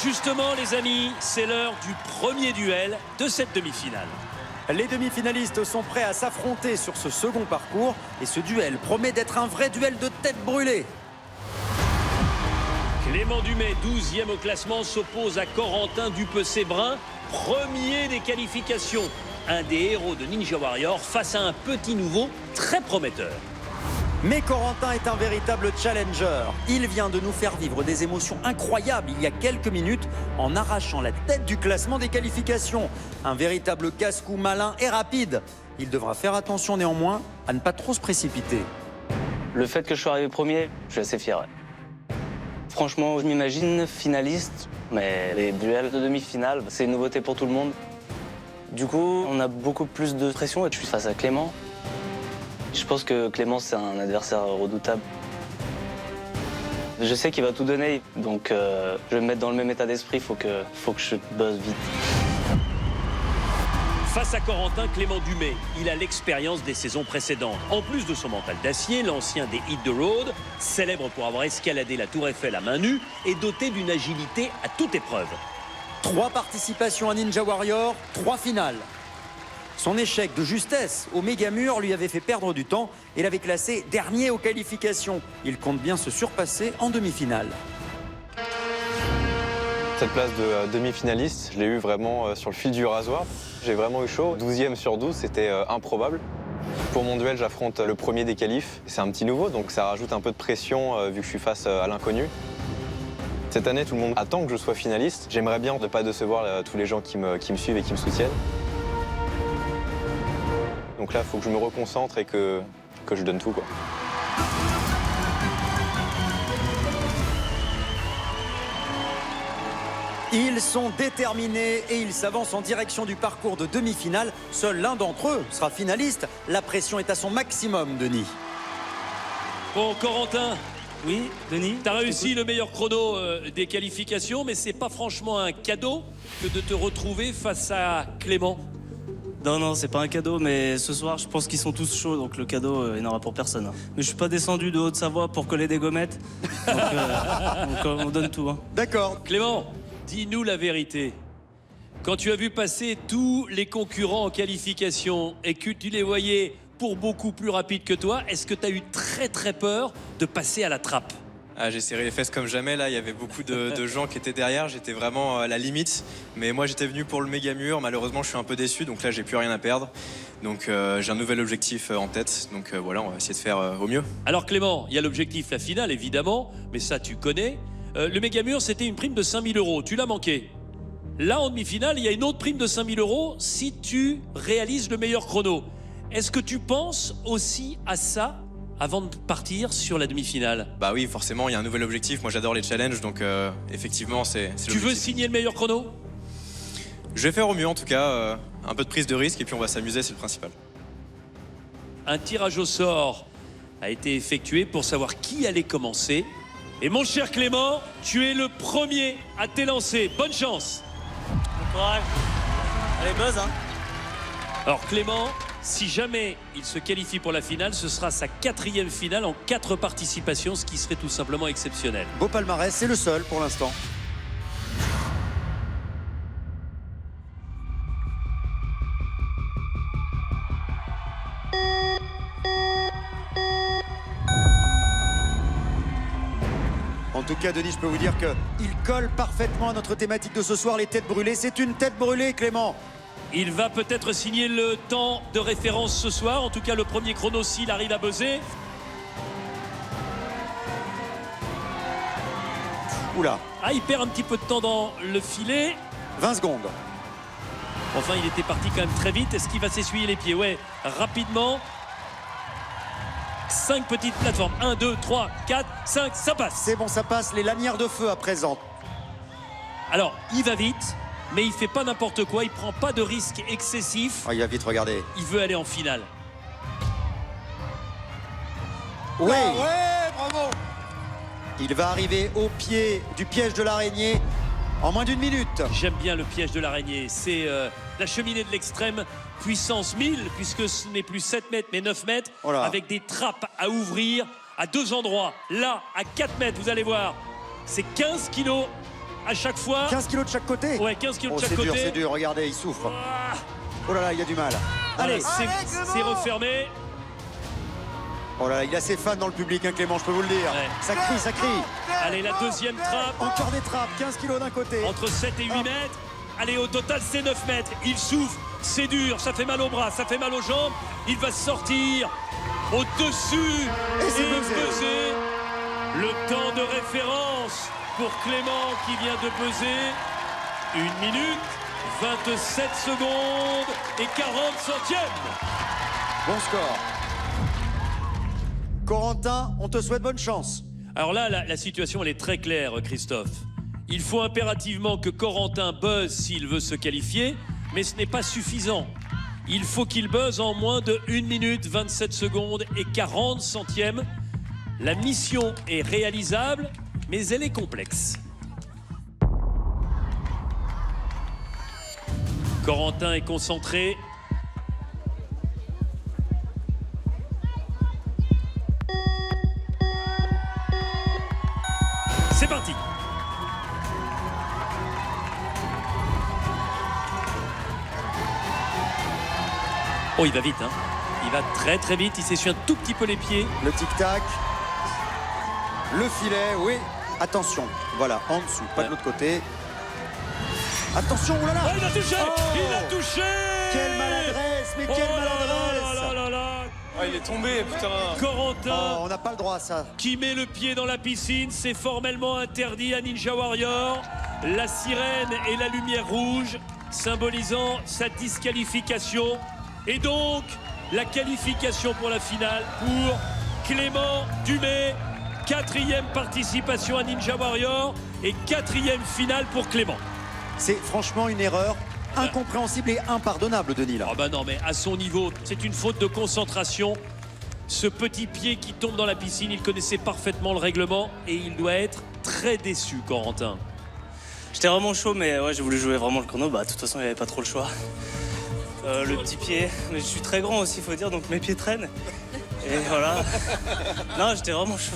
justement les amis, c'est l'heure du premier duel de cette demi-finale. Les demi-finalistes sont prêts à s'affronter sur ce second parcours et ce duel promet d'être un vrai duel de tête brûlée. Clément Dumais, 12e au classement, s'oppose à Corentin Dupecé-Brun, premier des qualifications. Un des héros de Ninja Warrior face à un petit nouveau très prometteur. Mais Corentin est un véritable challenger. Il vient de nous faire vivre des émotions incroyables il y a quelques minutes en arrachant la tête du classement des qualifications. Un véritable casse-cou malin et rapide. Il devra faire attention néanmoins à ne pas trop se précipiter. Le fait que je sois arrivé premier, je suis assez fier. Franchement, je m'imagine finaliste, mais les duels de demi-finale, c'est une nouveauté pour tout le monde. Du coup, on a beaucoup plus de pression et je suis face à Clément. Je pense que Clément, c'est un adversaire redoutable. Je sais qu'il va tout donner, donc je vais me mettre dans le même état d'esprit, faut que je bosse vite. Face à Corentin, Clément Dumais, il a l'expérience des saisons précédentes. En plus de son mental d'acier, l'ancien des Hit the Road, célèbre pour avoir escaladé la Tour Eiffel à main nue, est doté d'une agilité à toute épreuve. 3 participations à Ninja Warrior, 3 finales. Son échec de justesse au méga-mur lui avait fait perdre du temps et l'avait classé dernier aux qualifications. Il compte bien se surpasser en demi-finale. Cette place de demi-finaliste, je l'ai eu vraiment sur le fil du rasoir. J'ai vraiment eu chaud. 12e sur 12, c'était improbable. Pour mon duel, j'affronte le premier des qualifs. C'est un petit nouveau, donc ça rajoute un peu de pression vu que je suis face à l'inconnu. Cette année, tout le monde attend que je sois finaliste. J'aimerais bien ne pas décevoir tous les gens qui me suivent et qui me soutiennent. Donc là, il faut que je me reconcentre et que je donne tout, quoi. Ils sont déterminés et ils s'avancent en direction du parcours de demi-finale. Seul l'un d'entre eux sera finaliste. La pression est à son maximum, Denis. Bon, Corentin, oui, Denis. t'as réussi le meilleur chrono des qualifications, mais c'est pas franchement un cadeau que de te retrouver face à Clément. Non, c'est pas un cadeau, mais ce soir, je pense qu'ils sont tous chauds, donc le cadeau, il n'y en aura pour personne. Mais je suis pas descendu de Haute-Savoie pour coller des gommettes, donc on donne tout. Hein. D'accord. Clément, dis-nous la vérité. Quand tu as vu passer tous les concurrents en qualification et que tu les voyais pour beaucoup plus rapides que toi, est-ce que tu as eu très peur de passer à la trappe ? J'ai serré les fesses comme jamais, là, il y avait beaucoup de gens qui étaient derrière, j'étais vraiment à la limite. Mais moi, j'étais venu pour le méga mur, malheureusement, je suis un peu déçu, donc là, j'ai plus rien à perdre. Donc j'ai un nouvel objectif en tête, donc voilà, on va essayer de faire au mieux. Alors Clément, il y a l'objectif, la finale, évidemment, mais ça, tu connais. Le méga mur, c'était une prime de 5 000 €, tu l'as manqué. Là, en demi-finale, il y a une autre prime de 5 000 € si tu réalises le meilleur chrono. Est-ce que tu penses aussi à ça avant de partir sur la demi-finale? Bah oui, forcément, il y a un nouvel objectif. Moi, j'adore les challenges, donc effectivement, c'est Tu veux signer le meilleur chrono? Je vais faire au mieux, en tout cas. Un peu de prise de risque, et puis on va s'amuser, c'est le principal. Un tirage au sort a été effectué pour savoir qui allait commencer. Et mon cher Clément, tu es le premier à t'élancer. Bonne chance. Bon courage. Allez, buzz, hein. Alors Clément, si jamais il se qualifie pour la finale, ce sera sa 4e finale en 4 participations, ce qui serait tout simplement exceptionnel. Beau palmarès, c'est le seul pour l'instant. En tout cas, Denis, je peux vous dire qu'il colle parfaitement à notre thématique de ce soir, les têtes brûlées. C'est une tête brûlée, Clément. Il va peut-être signer le temps de référence ce soir. En tout cas, le premier chrono, s'il arrive à buzzer. Oula, Ah, il perd un petit peu de temps dans le filet. 20 secondes. Enfin, il était parti quand même très vite. Est-ce qu'il va s'essuyer les pieds? Ouais, rapidement. 5 petites plateformes. 1, 2, 3, 4, 5, ça passe. C'est bon, ça passe. Les lanières de feu à présent. Alors, il va vite, mais il fait pas n'importe quoi. Il prend pas de risque excessif. Oh, il va vite, regardez. Il veut aller en finale. Oui. Ah ouais, bravo. Il va arriver au pied du piège de l'araignée en moins d'une minute. J'aime bien le piège de l'araignée. C'est la cheminée de l'extrême, puissance 1000, puisque ce n'est plus 7 mètres, mais 9 mètres, Oh là. avec des trappes à ouvrir à 2 endroits. Là, à 4 mètres, vous allez voir, c'est 15 kilos à chaque fois. 15 kilos de chaque côté. Ouais, 15 kilos de chaque c'est côté. dur, c'est dur. Regardez, il souffre. Ah, Oh là là, il y a du mal. voilà, Allez. c'est refermé. Oh là là, il a ses fans dans le public, hein, Clément, je peux vous le dire. Ouais. Ça crie, ça crie. Allez, la deuxième trappe. Encore des trappes, 15 kilos d'un côté. Entre 7 et 8 mètres. Allez, au total, c'est 9 mètres. Il souffre, c'est dur, ça fait mal aux bras, ça fait mal aux jambes. Il va sortir au-dessus Et c'est buzzé. buzzer. Le temps de référence pour Clément qui vient de buzzer. 1 minute, 27 secondes et 40 centièmes. Bon score. Corentin, on te souhaite bonne chance. Alors là, la situation, elle est très claire, Christophe. Il faut impérativement que Corentin buzz s'il veut se qualifier, mais ce n'est pas suffisant. Il faut qu'il buzz en moins de 1 minute, 27 secondes et 40 centièmes. La mission est réalisable, mais elle est complexe. Corentin est concentré. C'est parti. Oh, il va vite, hein. Il va très très vite, il s'essuie un tout petit peu les pieds. Le tic-tac. Le filet, oui. Attention, voilà, en dessous, pas de l'autre côté. Attention, oh là là. Oh, il a touché. Oh. Il a touché. Quelle maladresse, mais Oh quelle là maladresse. là là là là. Ah, il est tombé, putain. Corentin Oh, on n'a pas le droit à ça. qui met le pied dans la piscine, c'est formellement interdit à Ninja Warrior. La sirène et la lumière rouge symbolisant sa disqualification. Et donc, la qualification pour la finale pour Clément Dumais. 4e participation à Ninja Warrior et 4e finale pour Clément. C'est franchement une erreur incompréhensible et impardonnable, Denis, là. Ah bah non, mais à son niveau, c'est une faute de concentration. Ce petit pied qui tombe dans la piscine, il connaissait parfaitement le règlement et il doit être très déçu, Corentin. J'étais vraiment chaud, mais ouais, j'ai voulu jouer vraiment le chrono. Bah, de toute façon, il n'y avait pas trop le choix. Le petit pied, mais je suis très grand aussi, il faut dire, donc mes pieds traînent. Et voilà. Non, j'étais vraiment chaud,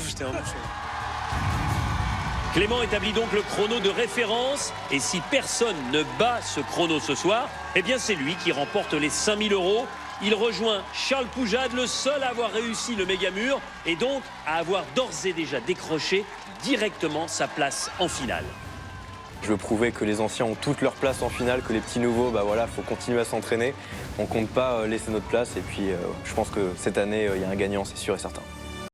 Clément établit donc le chrono de référence et si personne ne bat ce chrono ce soir, eh bien c'est lui qui remporte les 5 000 €. Il rejoint Charles Poujade, le seul à avoir réussi le méga mur et donc à avoir d'ores et déjà décroché directement sa place en finale. Je veux prouver que les anciens ont toute leur place en finale, que les petits nouveaux, bah voilà, faut continuer à s'entraîner. On compte pas laisser notre place et puis je pense que cette année, il y a un gagnant, c'est sûr et certain.